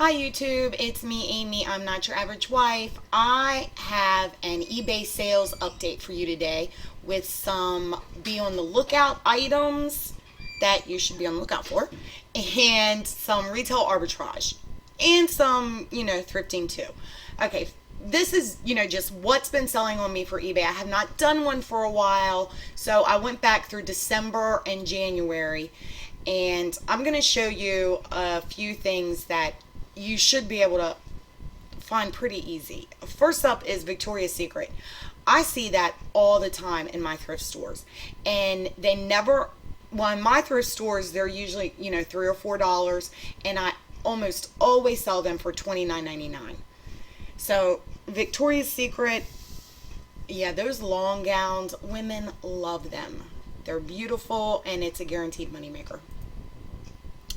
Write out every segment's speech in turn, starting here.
Hi YouTube, it's me Amy. I'm not your average wife. I have an eBay sales update for you today with some be on the lookout items that you should be on the lookout for and some retail arbitrage and some, thrifting too. Okay, this is, just what's been selling on me for eBay. I have not done one for a while, so I went back through December and January and I'm going to show you a few things that you should be able to find pretty easy. First up is Victoria's Secret. I see that all the time in my thrift stores, and they never. Well, in my thrift stores, they're usually $3 or $4, and I almost always sell them for $29.99. So Victoria's Secret, yeah, those long gowns, women love them. They're beautiful, and it's a guaranteed moneymaker.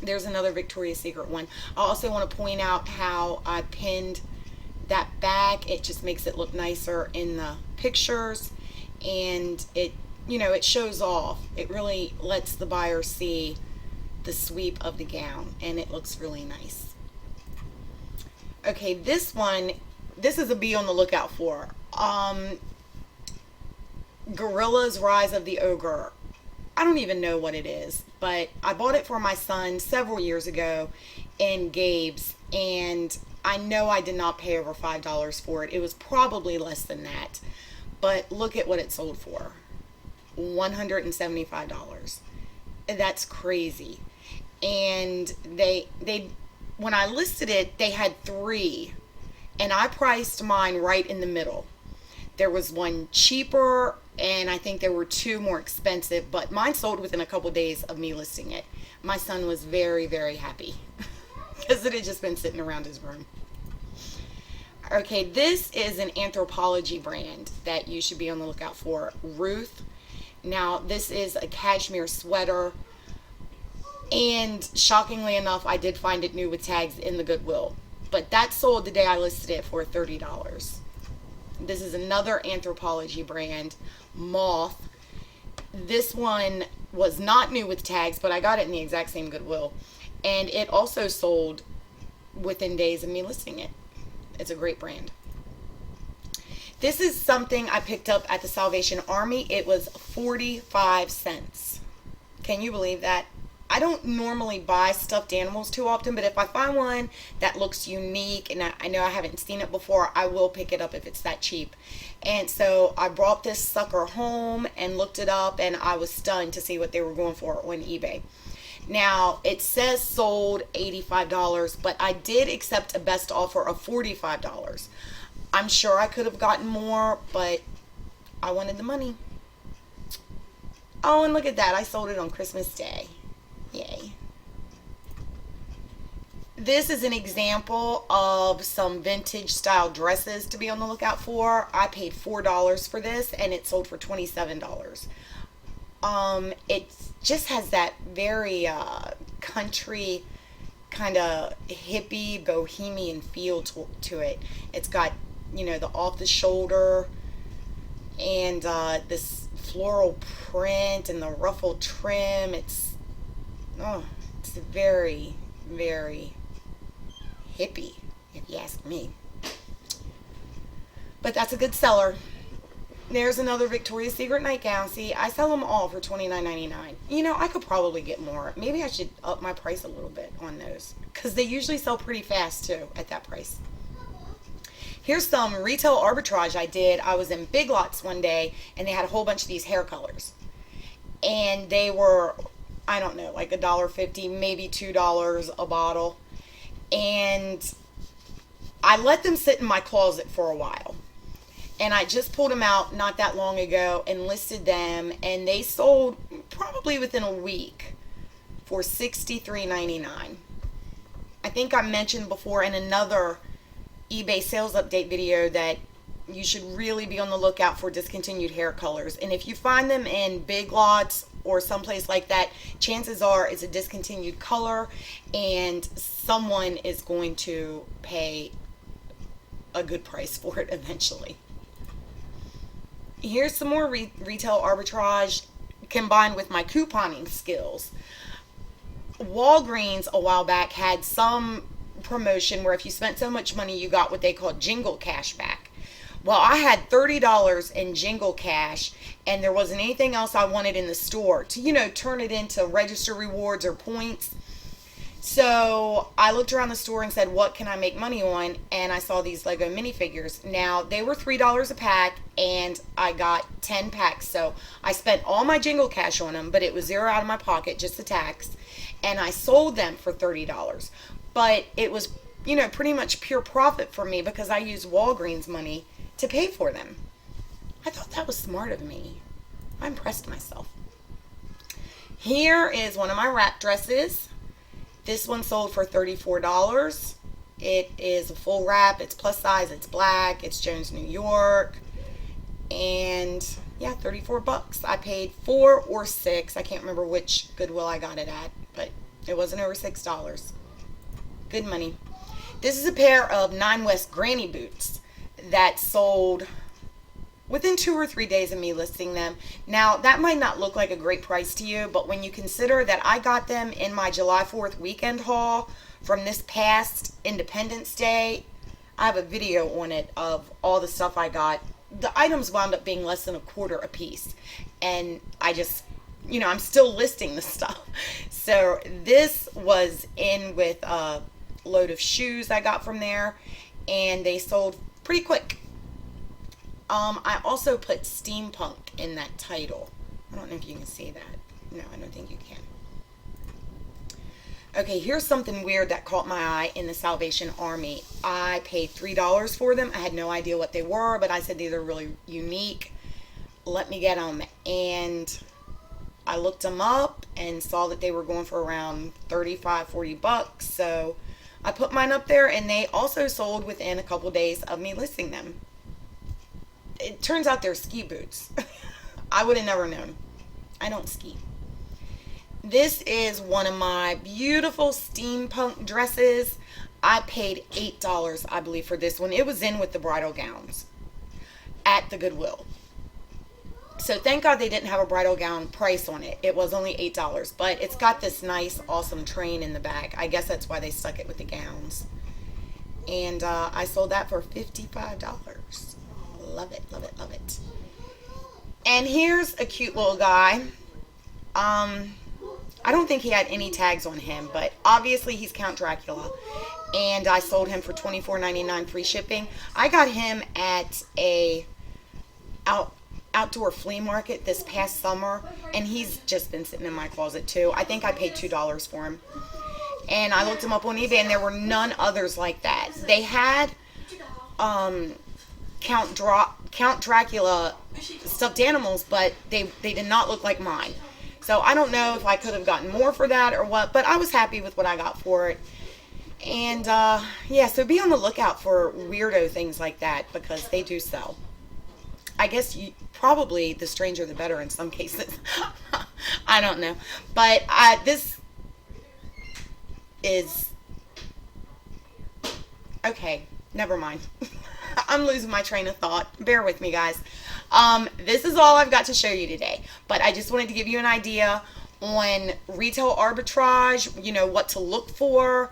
There's another Victoria's Secret one. I also want to point out how I pinned that bag. It just makes it look nicer in the pictures, and it shows off. It really lets the buyer see the sweep of the gown, and it looks really nice. Okay, this is a be on the lookout for. Gorilla's Rise of the Ogre. I don't even know what it is, but I bought it for my son several years ago in Gabe's, and I know I did not pay over $5 for it. It was probably less than that, but look at what it sold for. $175. That's crazy. And they when I listed it, they had three, and I priced mine right in the middle. There was one cheaper, and I think there were two more expensive, but mine sold within a couple days of me listing it. My son was very, very happy because it had just been sitting around his room. Okay, this is an Anthropologie brand that you should be on the lookout for. Ruth. Now, this is a cashmere sweater, and shockingly enough, I did find it new with tags in the Goodwill, but that sold the day I listed it for $30. This is another Anthropologie brand, Moth. This one was not new with tags, but I got it in the exact same Goodwill. And it also sold within days of me listing it. It's a great brand. This is something I picked up at the Salvation Army. It was 45 cents. Can you believe that? I don't normally buy stuffed animals too often, but if I find one that looks unique and I know I haven't seen it before, I will pick it up if it's that cheap. And so I brought this sucker home and looked it up, and I was stunned to see what they were going for on eBay. Now, it says sold $85, but I did accept a best offer of $45. I'm sure I could have gotten more, but I wanted the money. Oh, and look at that. I sold it on Christmas Day. Yay. This is an example of some vintage style dresses to be on the lookout for. I paid $4 for this, and it sold for $27. It just has that very country kind of hippie bohemian feel to it. It's got, the off the shoulder and this floral print and the ruffled trim. It's very, very hippie, if you ask me. But that's a good seller. There's another Victoria's Secret nightgown. See, I sell them all for $29.99. I could probably get more. Maybe I should up my price a little bit on those, because they usually sell pretty fast too at that price. Here's some retail arbitrage I did. I was in Big Lots one day, and they had a whole bunch of these hair colors. And they were, I don't know, like $1.50, maybe $2 a bottle. And I let them sit in my closet for a while. And I just pulled them out not that long ago and listed them, and they sold probably within a week for $63.99. I think I mentioned before in another eBay sales update video that you should really be on the lookout for discontinued hair colors. And if you find them in Big Lots or someplace like that, chances are it's a discontinued color, and someone is going to pay a good price for it eventually. Here's some more retail arbitrage combined with my couponing skills. Walgreens a while back had some promotion where if you spent so much money, you got what they call jingle cash back. Well, I had $30 in jingle cash, and there wasn't anything else I wanted in the store to, turn it into register rewards or points. So I looked around the store and said, what can I make money on? And I saw these Lego minifigures. Now, they were $3 a pack, and I got 10 packs. So I spent all my jingle cash on them, but it was zero out of my pocket, just the tax. And I sold them for $30. But it was, pretty much pure profit for me because I used Walgreens money to pay for them. I thought that was smart of me. I impressed myself. Here is one of my wrap dresses. This one sold for $34. It is a full wrap. It's plus size. It's black. It's Jones, New York. And yeah, 34 bucks. I paid 4 or 6. I can't remember which Goodwill I got it at, but it wasn't over $6. Good money. This is a pair of Nine West granny boots that sold within 2 or 3 days of me listing them. Now, that might not look like a great price to you, but when you consider that I got them in my July 4th weekend haul from this past Independence Day, I have a video on it of all the stuff I got. The items wound up being less than a quarter a piece. And I just, I'm still listing the stuff. So this was in with a load of shoes I got from there, and they sold pretty quick. I also put steampunk in that title. I don't know if you can see that. No, I don't think you can. Okay, here's something weird that caught my eye in the Salvation Army. I paid $3 for them. I had no idea what they were, but I said these are really unique. Let me get them. And I looked them up and saw that they were going for around 35, 40 bucks. So I put mine up there, and they also sold within a couple days of me listing them. It turns out they're ski boots. I would have never known. I don't ski. This is one of my beautiful steampunk dresses. I paid $8, I believe, for this one. It was in with the bridal gowns at the Goodwill. So thank God they didn't have a bridal gown price on it. It was only $8, but it's got this nice, awesome train in the back. I guess that's why they stuck it with the gowns. And I sold that for $55. Love it, love it, love it. And here's a cute little guy. I don't think he had any tags on him, but obviously he's Count Dracula. And I sold him for $24.99 free shipping. I got him at a outdoor flea market this past summer, and he's just been sitting in my closet too. I think I paid $2 for him. And I looked him up on eBay, and there were none others like that. They had Count Dracula stuffed animals, but they did not look like mine. So I don't know if I could have gotten more for that or what, but I was happy with what I got for it. And yeah, so be on the lookout for weirdo things like that, because they do sell. I guess probably the stranger the better in some cases. I don't know. But this is... Okay, never mind. I'm losing my train of thought. Bear with me, guys. This is all I've got to show you today. But I just wanted to give you an idea on retail arbitrage, what to look for.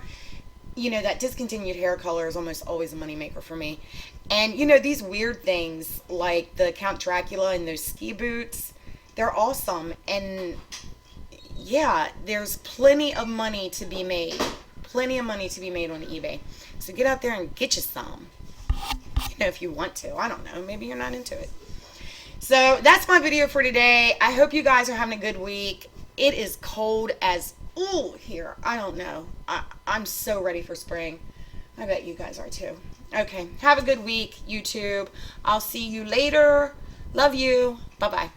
That discontinued hair color is almost always a moneymaker for me. And, these weird things like the Count Dracula and those ski boots, they're awesome. And, yeah, there's plenty of money to be made. Plenty of money to be made on eBay. So get out there and get you some. If you want to. I don't know. Maybe you're not into it. So that's my video for today. I hope you guys are having a good week. It is cold as here. I don't know. I'm so ready for spring. I bet you guys are too. Okay. Have a good week, YouTube. I'll see you later. Love you. Bye-bye.